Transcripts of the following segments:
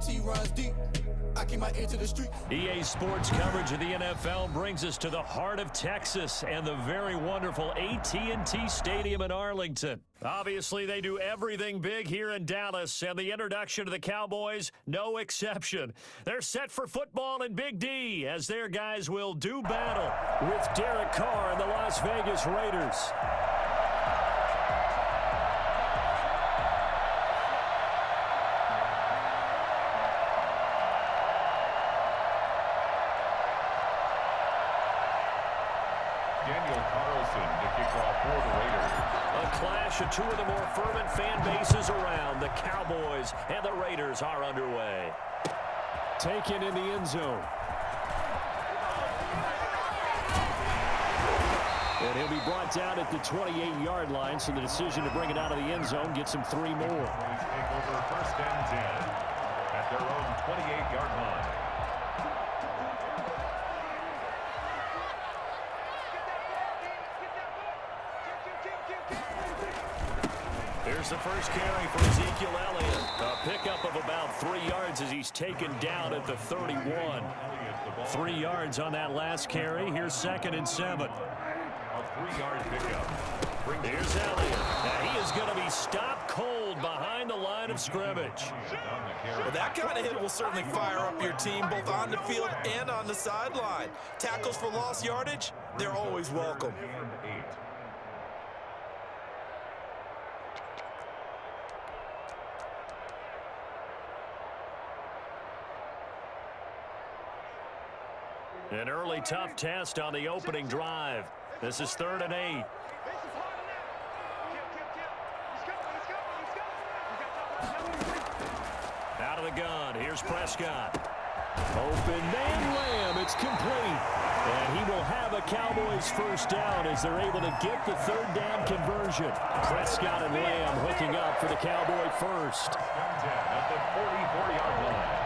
T runs deep. I keep my ear to the street. EA Sports coverage of the NFL brings us to the heart of Texas and the very wonderful AT&T Stadium in Arlington. Obviously, they do everything big here in Dallas, and the introduction to the Cowboys, no exception. They're set for football in Big D as their guys will do battle with Derek Carr and the Las Vegas Raiders. Clash of two of the more fervent fan bases around. The Cowboys and the Raiders are underway. Taken in the end zone. And he'll be brought down at the 28-yard line, so the decision to bring it out of the end zone gets him 3 more. Take over first and 10 at their own 28-yard line. Here's the first carry for Ezekiel Elliott. A pickup of about 3 yards as he's taken down at the 31. 3 yards on that last carry. Here's 2nd and 7. A 3-yard pickup. Here's Elliott. Now he is going to be stopped cold behind the line of scrimmage. Well, that kind of hit will certainly fire up your team both on the field and on the sideline. Tackles for lost yardage, they're always welcome. An early tough test on the opening drive. This is 3rd and 8. Out of the gun. Here's Prescott. Open man Lamb. It's complete. And he will have a Cowboys first down as they're able to get the 3rd down conversion. Prescott and Lamb hooking up for the Cowboy first. At the 44-yard line.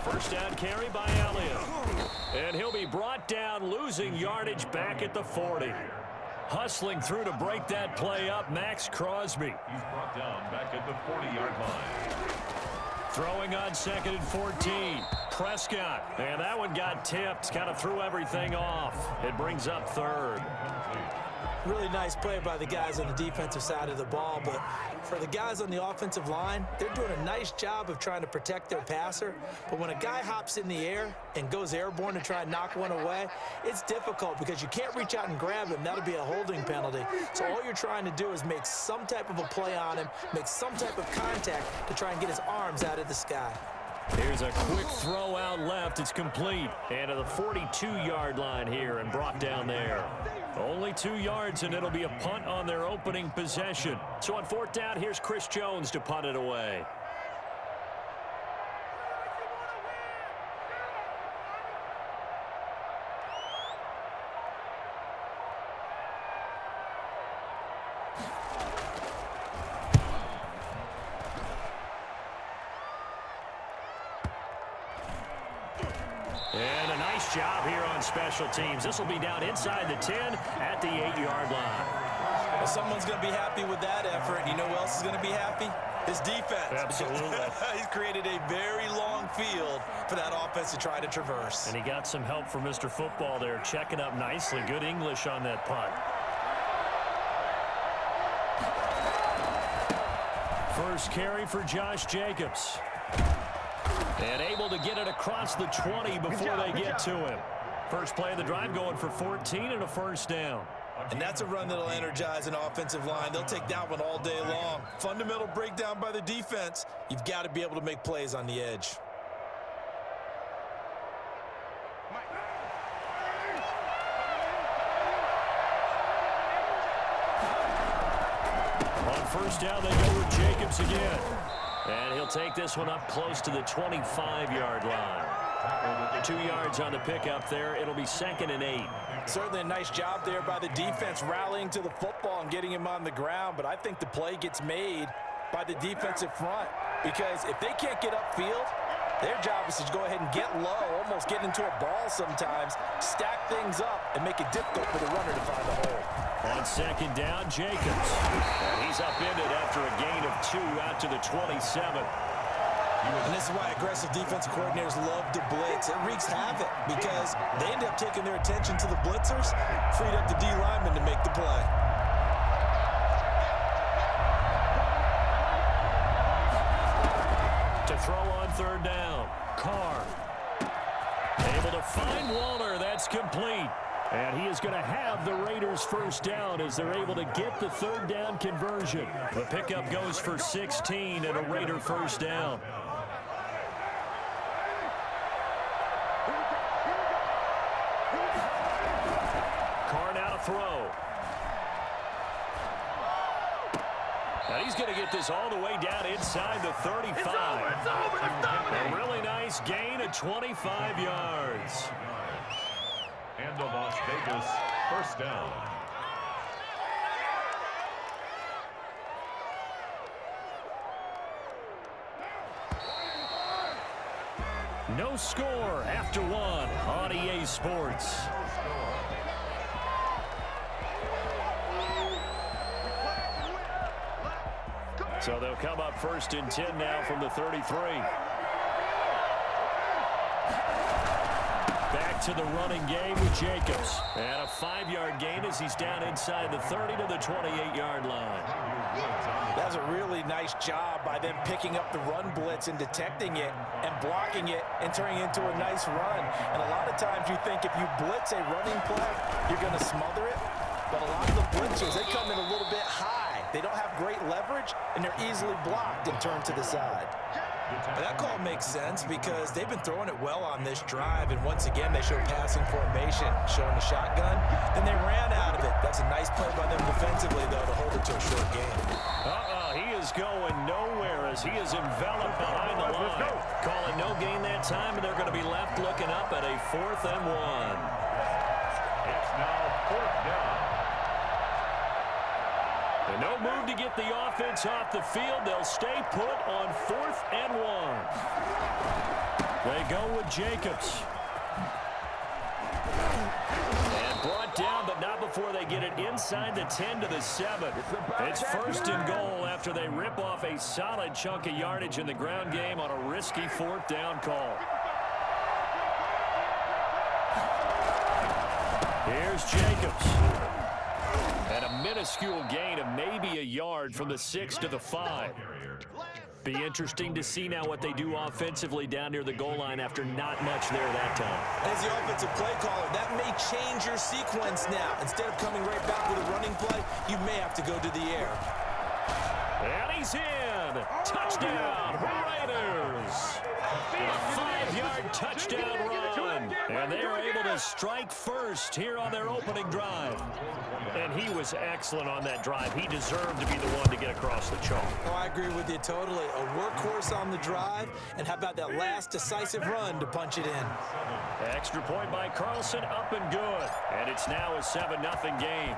First down carry by Elliott. And he'll be brought down, losing yardage back at the 40. Hustling through to break that play up, Max Crosby. He's brought down back at the 40-yard line. Throwing on 2nd and 14. Prescott. And that one got tipped. Kind of threw everything off. It brings up 3rd. Really nice play by the guys on the defensive side of the ball, but for the guys on the offensive line, they're doing a nice job of trying to protect their passer. But when a guy hops in the air and goes airborne to try and knock one away, it's difficult because you can't reach out and grab him. That'll be a holding penalty. So all you're trying to do is make some type of a play on him, make some type of contact to try and get his arms out of the sky. Here's a quick throw out left. It's complete. And to the 42-yard line here and brought down there. Only 2 yards, and it'll be a punt on their opening possession. So on 4th down, here's Chris Jones to punt it away. And a nice job here on special teams. This will be down inside the 10 at the 8-yard line. Well, someone's going to be happy with that effort. You know who else is going to be happy? His defense. Absolutely. He's created a very long field for that offense to try to traverse. And he got some help from Mr. Football there, checking up nicely. Good English on that punt. First carry for Josh Jacobs. And able to get it across the 20 before they get to him. First play of the drive going for 14 and a first down. And that's a run that'll energize an offensive line. They'll take that one all day long. Fundamental breakdown by the defense. You've got to be able to make plays on the edge. On first down, they go with Jacobs again. And he'll take this one up close to the 25-yard line. 2 yards on the pickup there. It'll be 2nd and 8. Certainly a nice job there by the defense rallying to the football and getting him on the ground. But I think the play gets made by the defensive front. Because if they can't get upfield, their job is to go ahead and get low, almost get into a ball sometimes, stack things up, and make it difficult for the runner to find the hole. On second down, Jacobs. And he's upended after a gain of 2 out to the 27. And this is why aggressive defensive coordinators love to blitz. It wreaks havoc because they end up taking their attention to the blitzers, freed up the D lineman to make the play. To throw on third down, Carr. Able to find Waller. That's complete. And he is going to have the Raiders first down as they're able to get the third down conversion. The pickup goes for 16 and a Raider first down. Carr now to throw. And he's going to get this all the way down inside the 35. It's over, a really nice gain of 25 yards. And the Las Vegas first down. No score after 1 on EA Sports. So they'll come up first and 10 now from the 33. Back to the running game with Jacobs. And a 5-yard gain as he's down inside the 30 to the 28-yard line. That's a really nice job by them picking up the run blitz and detecting it and blocking it and turning it into a nice run. And a lot of times you think if you blitz a running play, you're going to smother it. But a lot of the blitzers, they come in a little bit high. They don't have great leverage, and they're easily blocked and turned to the side. That call makes sense because they've been throwing it well on this drive, and once again they show passing formation, showing the shotgun. Then they ran out of it. That's a nice play by them defensively, though, to hold it to a short game. He is going nowhere as he is enveloped behind the line. Calling no gain that time, and they're going to be left looking up at a 4th and 1. It's now 4th down. And no move to get the offense off the field. They'll stay put on 4th and 1. They go with Jacobs. And brought down, but not before they get it inside the 10 to the 7. It's 1st and goal after they rip off a solid chunk of yardage in the ground game on a risky 4th down call. Here's Jacobs. And a minuscule gain of maybe a yard from the 6 to the 5. Be interesting to see now what they do offensively down near the goal line after not much there that time. As the offensive play caller, that may change your sequence now. Instead of coming right back with a running play, you may have to go to the air. And he's in. Touchdown, Raiders. A 5-yard touchdown run. And they are able to strike first here on their opening drive. And he was excellent on that drive. He deserved to be the one to get across the chalk. Oh, I agree with you totally. A workhorse on the drive. And how about that last decisive run to punch it in? Extra point by Carlson, up and good. And it's now a 7-0 game.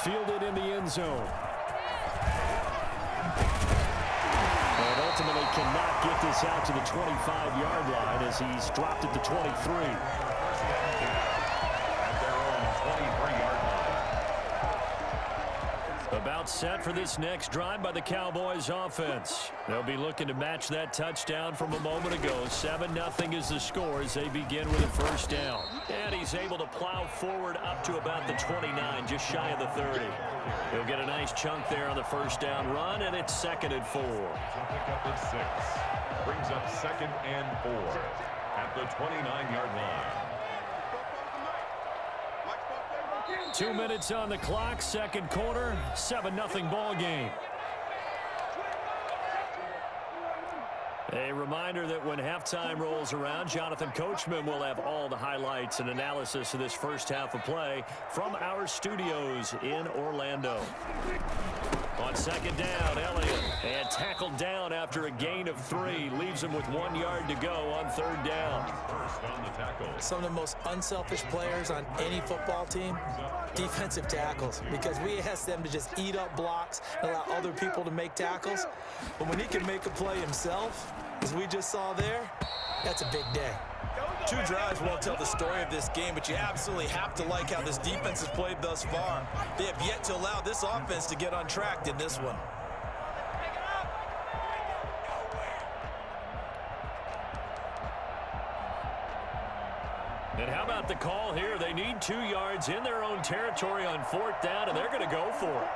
Fielded in the end zone. And ultimately cannot get this out to the 25-yard line as he's dropped at the 23. At their own 23-yard line. About set for this next drive by the Cowboys offense. They'll be looking to match that touchdown from a moment ago. 7-0 is the score as they begin with a first down. And he's able to plow forward up to about the 29, just shy of the 30. He'll get a nice chunk there on the first down run, and it's 2nd and 4. Pickup of 6. Brings up 2nd and 4 at the 29-yard line. 2 minutes on the clock, second quarter, 7-0 ball game. A reminder that when halftime rolls around, Jonathan Coachman will have all the highlights and analysis of this first half of play from our studios in Orlando. On second down, Elliott, and tackled down after a gain of 3. Leaves him with 1 yard to go on third down. First on the tackle. Some of the most unselfish players on any football team, defensive tackles, because we ask them to just eat up blocks and allow other people to make tackles. But when he can make a play himself, as we just saw there, that's a big day. Two drives won't tell the story of this game, but you absolutely have to like how this defense has played thus far. They have yet to allow this offense to get on track in this one. And how about the call here? They need 2 yards in their own territory on 4th down, and they're going to go for it.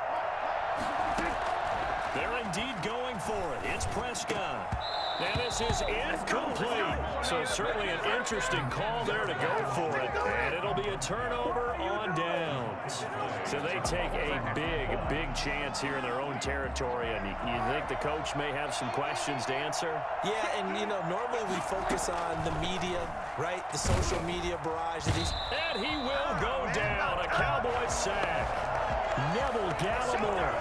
They're indeed going for it. It's Prescott. And this is incomplete. So certainly an interesting call there to go for it. And it'll be a turnover on downs. So they take a big chance here in their own territory. And you think the coach may have some questions to answer? Yeah, and, normally we focus on the media, right? The social media barrage. And he will go down. A Cowboys sack. Neville Gallimore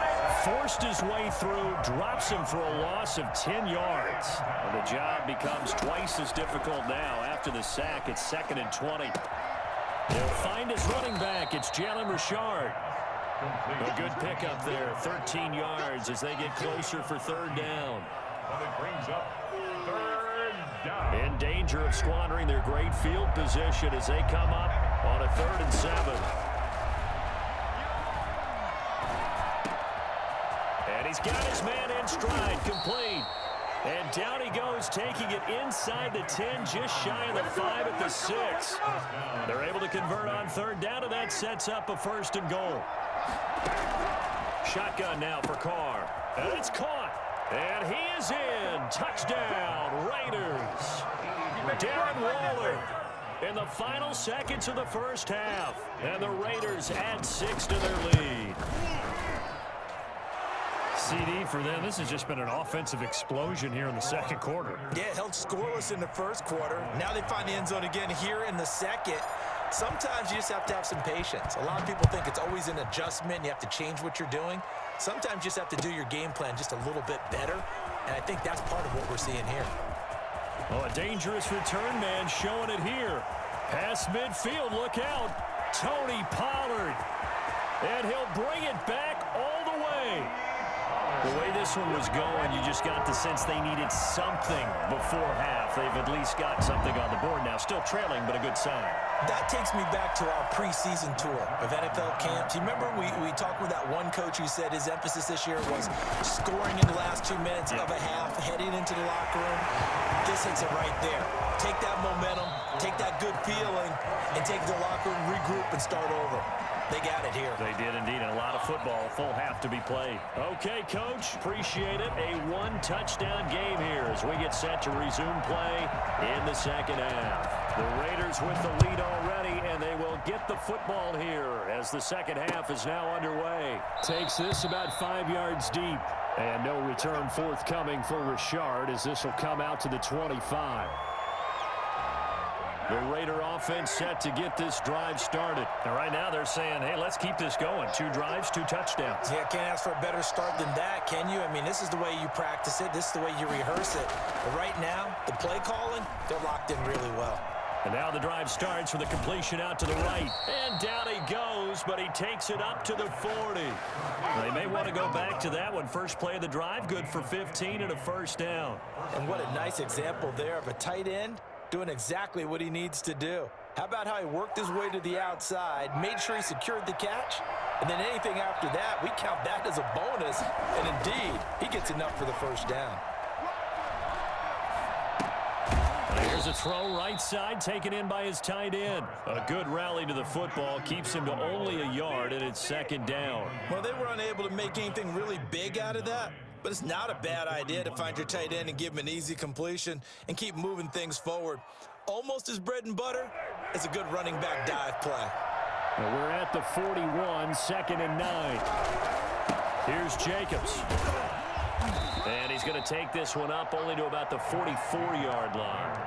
forced his way through, drops him for a loss of 10 yards. And the job becomes twice as difficult now after the sack. It's 2nd and 20. They'll find his running back. It's Jalen Richard. A good pickup there, 13 yards as they get closer for 3rd down. And it brings up 3rd down. In danger of squandering their great field position as they come up on a 3rd and 7. And he's got his man in stride, complete. And down he goes, taking it inside the 10, just shy of the 5 at the 6. They're able to convert on 3rd down, and that sets up a 1st and goal. Shotgun now for Carr. And it's caught. And he is in. Touchdown, Raiders. Darren Waller in the final seconds of the 1st half. And the Raiders add 6 to their lead. CD for them. This has just been an offensive explosion here in the 2nd quarter. Yeah, held scoreless in the 1st quarter. Now they find the end zone again here in the 2nd. Sometimes you just have to have some patience. A lot of people think it's always an adjustment. You have to change what you're doing. Sometimes you just have to do your game plan just a little bit better. And I think that's part of what we're seeing here. Oh, a dangerous return man showing it here. Past midfield, look out. Tony Pollard. And he'll bring it back all the way. The way this one was going, you just got the sense they needed something before half. They've at least got something on the board now. Still trailing, but a good sign. That takes me back to our preseason tour of NFL camps. You remember we talked with that one coach who said his emphasis this year was scoring in the last 2 minutes of a half, heading into the locker room. This hits it right there. Take that momentum, take that good feeling, and take the locker room, regroup, and start over. They got it here. They did indeed, and a lot of football, full half to be played. Okay, Coach, appreciate it. A 1-touchdown game here as we get set to resume play in the 2nd half. The Raiders with the lead already, and they will get the football here as the 2nd half is now underway. Takes this about 5 yards deep, and no return forthcoming for Richard as this will come out to the 25. The Raider offense set to get this drive started. And right now they're saying, hey, let's keep this going. 2 drives, 2 touchdowns. Yeah, can't ask for a better start than that, can you? I mean, this is the way you practice it. This is the way you rehearse it. But right now, the play calling, they're locked in really well. And now the drive starts with a completion out to the right. And down he goes, but he takes it up to the 40. They may want to go back to that one. First play of the drive, good for 15 and a 1st down. And what a nice example there of a tight end doing exactly what he needs to do. How about how he worked his way to the outside, made sure he secured the catch, and then anything after that, we count that as a bonus. And indeed, he gets enough for the 1st down. Here's a throw right side, taken in by his tight end. A good rally to the football, keeps him to only a yard, and it's 2nd down. Well, they were unable to make anything really big out of that, but it's not a bad idea to find your tight end and give him an easy completion and keep moving things forward. Almost as bread and butter as a good running back dive play. Well, we're at the 41, 2nd and 9. Here's Jacobs. And he's going to take this one up only to about the 44-yard line.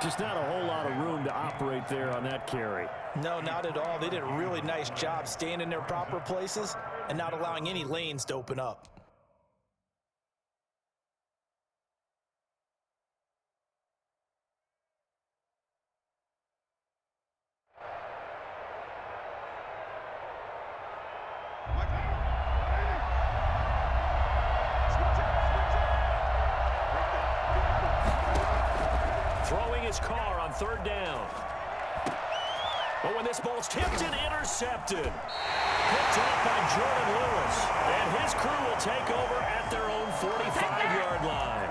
Just not a whole lot of room to operate there on that carry. No, not at all. They did a really nice job staying in their proper places and not allowing any lanes to open up. Throwing his car on on third down. But when this ball's tipped and intercepted, picked off by Jordan Lewis, and his crew will take over at their own 45-yard line.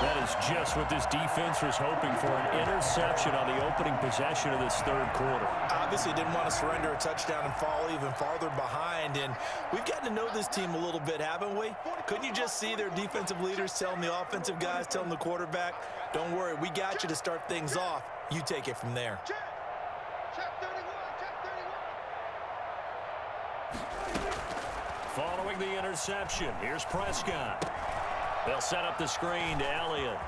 That is just what this defense was hoping for, an interception on the opening possession of this third quarter. Obviously didn't want to surrender a touchdown and fall even farther behind, and we've gotten to know this team a little bit, haven't we? Couldn't you just see their defensive leaders telling the offensive guys, telling the quarterback, don't worry, we got you to start things off. You take it from there. Following the interception, here's Prescott. They'll set up the screen to Elliott.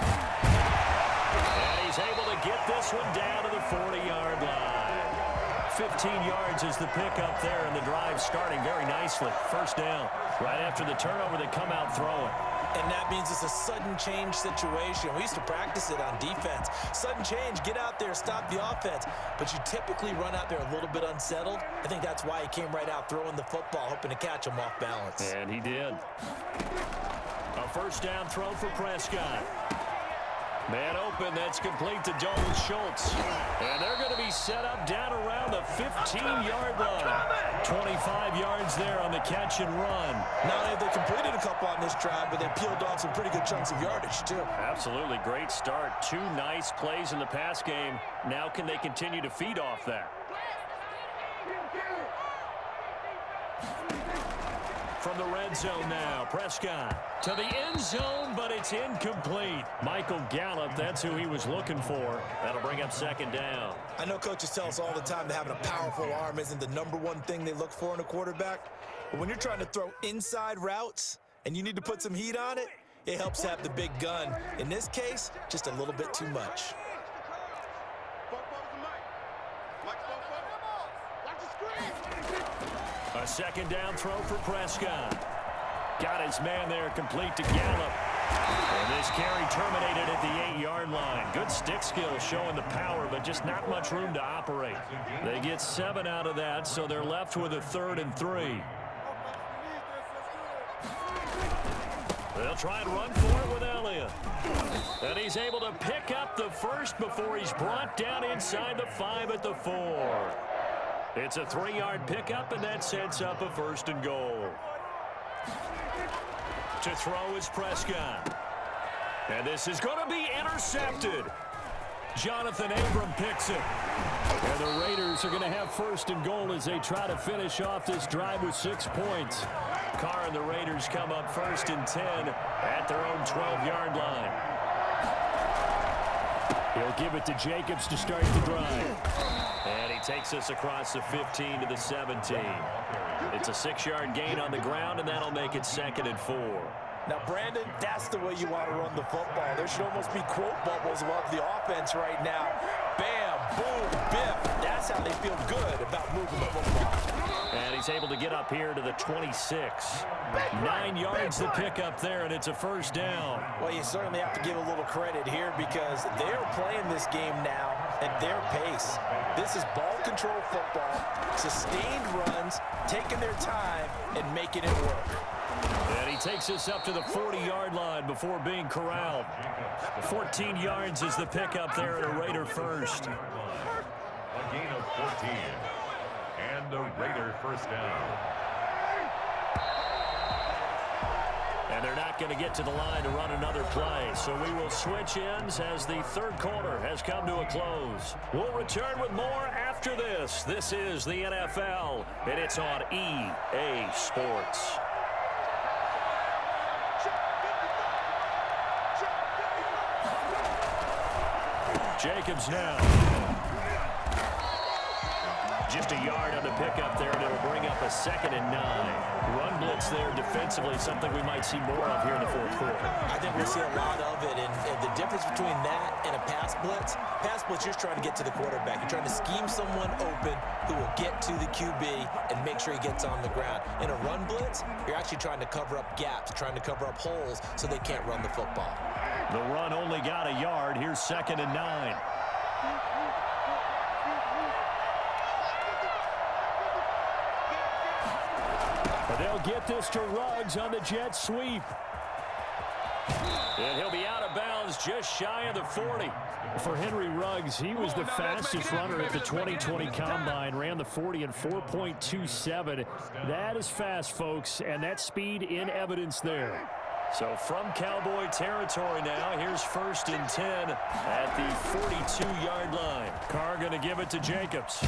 And he's able to get this one down to the 40-yard line. 15 yards is the pickup there, and the drive starting very nicely. First down. Right after the turnover, they come out throwing. And that means it's a sudden change situation. We used to practice it on defense. Sudden change, get out there, stop the offense. But you typically run out there a little bit unsettled. I think that's why he came right out throwing the football, hoping to catch him off balance. And he did. A first down throw for Prescott. Man open, that's complete to Dalton Schultz. And they're going to be set up down around the 15-yard line. 25 yards there on the catch and run. Not only have they completed a couple on this drive, but they peeled off some pretty good chunks of yardage, too. Absolutely, great start. Two nice plays in the pass game. Now can they continue to feed off that? From the red zone now, Prescott to the end zone, but it's incomplete. Michael Gallup, that's who he was looking for. That'll bring up second down. I know coaches tell us all the time that having a powerful arm isn't the #1 thing they look for in a quarterback. But when you're trying to throw inside routes and you need to put some heat on it, it helps to have the big gun. In this case, just a little bit too much. A second down throw for Prescott. Got his man there, complete to Gallup. And this carry terminated at the 8-yard line. Good stick skill showing the power, but just not much room to operate. They get 7 out of that, so they're left with a 3rd and 3. They'll try and run for it with Elliott. And he's able to pick up the first before he's brought down inside the 5 at the 4. It's a 3-yard pickup, and that sets up a 1st and goal. To throw is Prescott. And this is going to be intercepted. Jonathan Abram picks it. And the Raiders are going to have 1st and goal as they try to finish off this drive with 6 points. Carr and the Raiders come up 1st and 10 at their own 12-yard line. He'll give it to Jacobs to start the drive. And he takes us across the 15 to the 17. It's a 6-yard gain on the ground, and that'll make it 2nd and 4. Now, Brandon, that's the way you want to run the football. There should almost be quote bubbles above the offense right now. Bam, boom, biff. That's how they feel good about moving the football. And he's able to get up here to the 26. 9 yards to pick up there, and it's a 1st down. Well, you certainly have to give a little credit here because they're playing this game now at their pace. This is ball control football, sustained runs, taking their time, and making it work. And he takes us up to the 40-yard line before being corralled. 14 yards is the pickup there at a Raider 1st. A gain of 14. And a Raider 1st down. And they're not going to get to the line to run another play. So we will switch ends as the third quarter has come to a close. We'll return with more after this. This is the NFL, and it's on EA Sports. Jacobs now. Just a yard on the pickup there, and it'll bring up a 2nd and 9. Run blitz there defensively, something we might see more of here in the 4th quarter. I think we'll see a lot of it, and the difference between that and a pass blitz, you're just trying to get to the quarterback. You're trying to scheme someone open who will get to the QB and make sure he gets on the ground. In a run blitz, you're actually trying to cover up gaps, trying to cover up holes so they can't run the football. The run only got a yard. Here's 2nd and 9. They'll get this to Ruggs on the jet sweep. And he'll be out of bounds inbounds just shy of the 40. For Henry Ruggs, he was the fastest runner at the 2020 Combine, ran the 40 in 4.27. That is fast, folks, and that speed in evidence there. So from Cowboy territory now, here's 1st and 10 at the 42-yard line. Carr going to give it to Jacobs.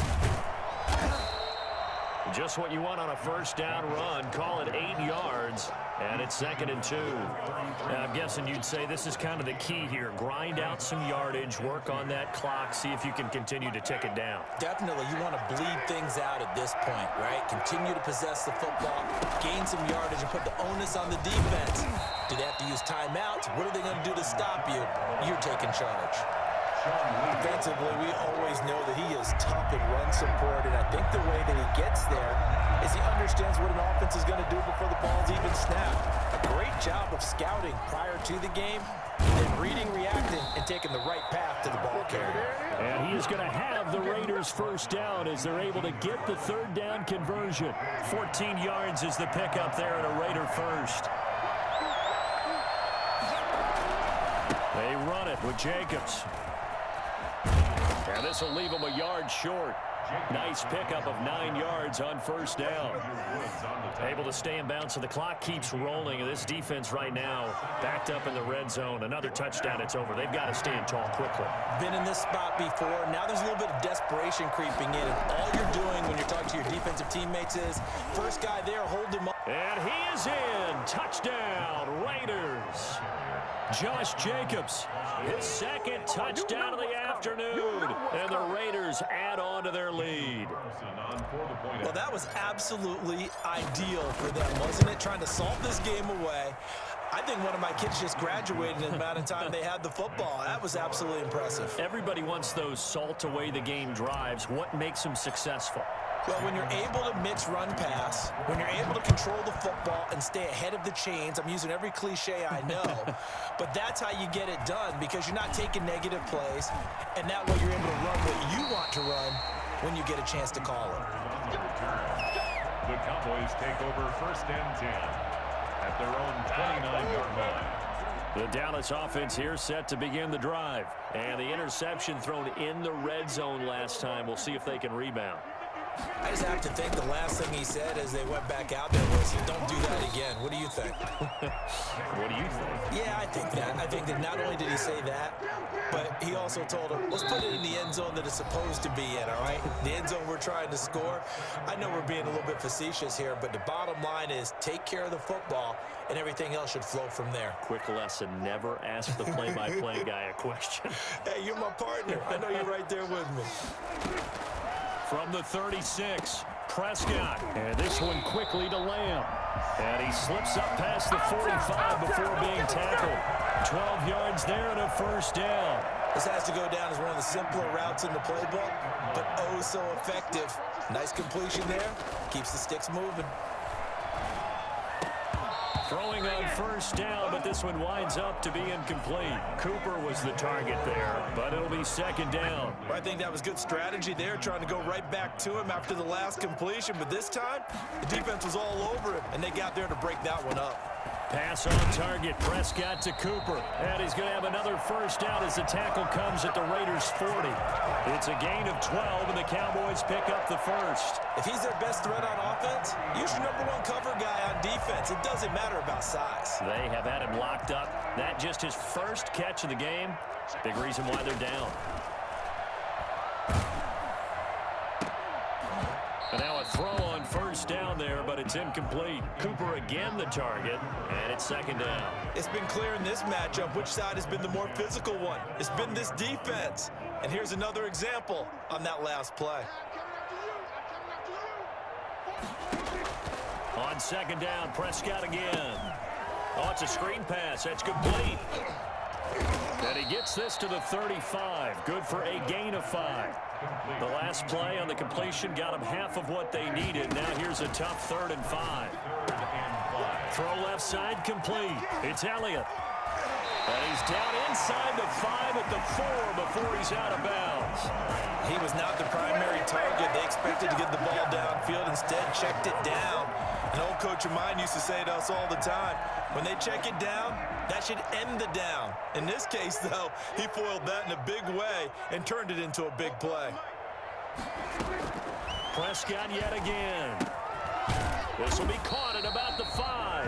Just what you want on a first down run. Call it 8 yards, and it's 2nd and 2. Now, I'm guessing you'd say this is kind of the key here. Grind out some yardage, work on that clock, see if you can continue to tick it down. Definitely, you want to bleed things out at this point, right? Continue to possess the football, gain some yardage, and put the onus on the defense. Do they have to use timeouts? What are they going to do to stop you? You're taking charge. Defensively, we always know that he is tough in run support, and I think the way that he gets there is he understands what an offense is going to do before the ball's even snapped. A great job of scouting prior to the game, then reading, reacting, and taking the right path to the ball carrier. And he is going to have the Raiders first down as they're able to get the 3rd down conversion. 14 yards is the pickup there at a Raider first. They run it with Jacobs. And this will leave him a yard short. Nice pickup of 9 yards on first down. Able to stay in bounds, so the clock keeps rolling. And this defense right now backed up in the red zone. Another touchdown, it's over. They've got to stand tall quickly. Been in this spot before. Now there's a little bit of desperation creeping in. And all you're doing when you're talking to your defensive teammates is, first guy there, hold him up. And he is in. Touchdown, Raiders. Josh Jacobs, his 2nd touchdown of the afternoon, and the Raiders add on to their lead. Well, that was absolutely ideal for them, wasn't it? Trying to salt this game away. I think one of my kids just graduated in the amount of time they had the football. That was absolutely impressive. Everybody wants those salt away the game drives. What makes them successful? Well, when you're able to mix run pass, when you're able to control the football and stay ahead of the chains, I'm using every cliche I know, but that's how you get it done because you're not taking negative plays, and that way you're able to run what you want to run when you get a chance to call it. The Cowboys take over 1st and 10 at their own 29-yard line. The Dallas offense here set to begin the drive, and the interception thrown in the red zone last time. We'll see if they can rebound. I just have to think the last thing he said as they went back out there was, don't do that again. What do you think? What do you think? Yeah, I think that. I think that not only did he say that, but he also told him, let's put it in the end zone that it's supposed to be in, all right? The end zone we're trying to score. I know we're being a little bit facetious here, but the bottom line is take care of the football, and everything else should flow from there. Quick lesson, never ask the play-by-play guy a question. Hey, you're my partner. I know you're right there with me. From the 36, Prescott. And this one quickly to Lamb. And he slips up past the 45 before being tackled. 12 yards there and a first down. This has to go down as one of the simpler routes in the playbook, but oh so effective. Nice completion there. Keeps the sticks moving. Throwing on first down, but this one winds up to be incomplete. Cooper was the target there, but it'll be 2nd down. I think that was good strategy there, trying to go right back to him after the last completion. But this time, the defense was all over him, and they got there to break that one up. Pass on target, Prescott to Cooper. And he's going to have another first down as the tackle comes at the Raiders' 40. It's a gain of 12, and the Cowboys pick up the first. If he's their best threat on offense, use your #1 cover guy on defense. It doesn't matter about size. They have had him locked up. That just his first catch of the game. Big reason why they're down. And now a throw on first down there, but it's incomplete. Cooper again the target, and it's 2nd down. It's been clear in this matchup which side has been the more physical one. It's been this defense. And here's another example on that last play. On 2nd down, Prescott again. Oh, it's a screen pass. That's complete. And he gets this to the 35. Good for a gain of 5. The last play on the completion got him half of what they needed. Now here's a tough 3rd and 5. Throw left side complete. It's Elliott. And he's down inside the 5 at the 4 before he's out of bounds. He was not the primary target. They expected to get the ball downfield. Instead, checked it down. An old coach of mine used to say to us all the time, when they check it down, that should end the down. In this case, though, he foiled that in a big way and turned it into a big play. Prescott yet again. This will be caught at about the 5.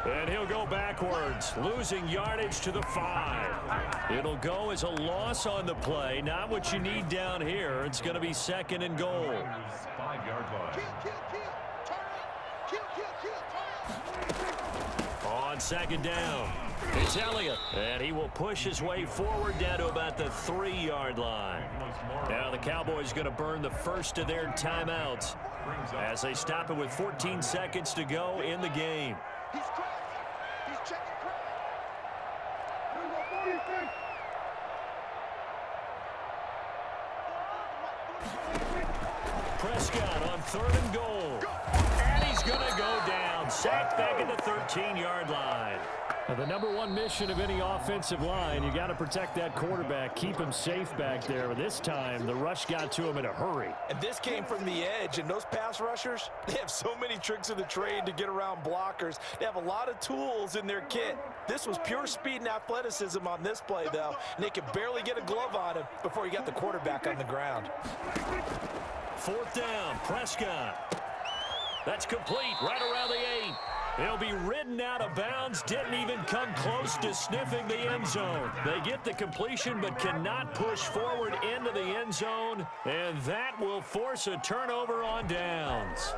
And he'll go backwards, losing yardage to the 5. It'll go as a loss on the play. Not what you need down here. It's going to be 2nd and goal. 5-yard line. On 2nd down, it's Elliott. And he will push his way forward down to about the 3-yard line. Now the Cowboys going to burn the first of their timeouts as they stop it with 14 seconds to go in the game. Prescott on 3rd and goal. And he's going to go down. Sacked back at the 13-yard line. Now, the number one mission of any offensive line, you got to protect that quarterback, keep him safe back there. This time, the rush got to him in a hurry. And this came from the edge, and those pass rushers, they have so many tricks of the trade to get around blockers. They have a lot of tools in their kit. This was pure speed and athleticism on this play, though, and they could barely get a glove on him before he got the quarterback on the ground. 4th down, Prescott. That's complete right around the 8. He'll be ridden out of bounds. Didn't even come close to sniffing the end zone. They get the completion but cannot push forward into the end zone, and that will force a turnover on downs.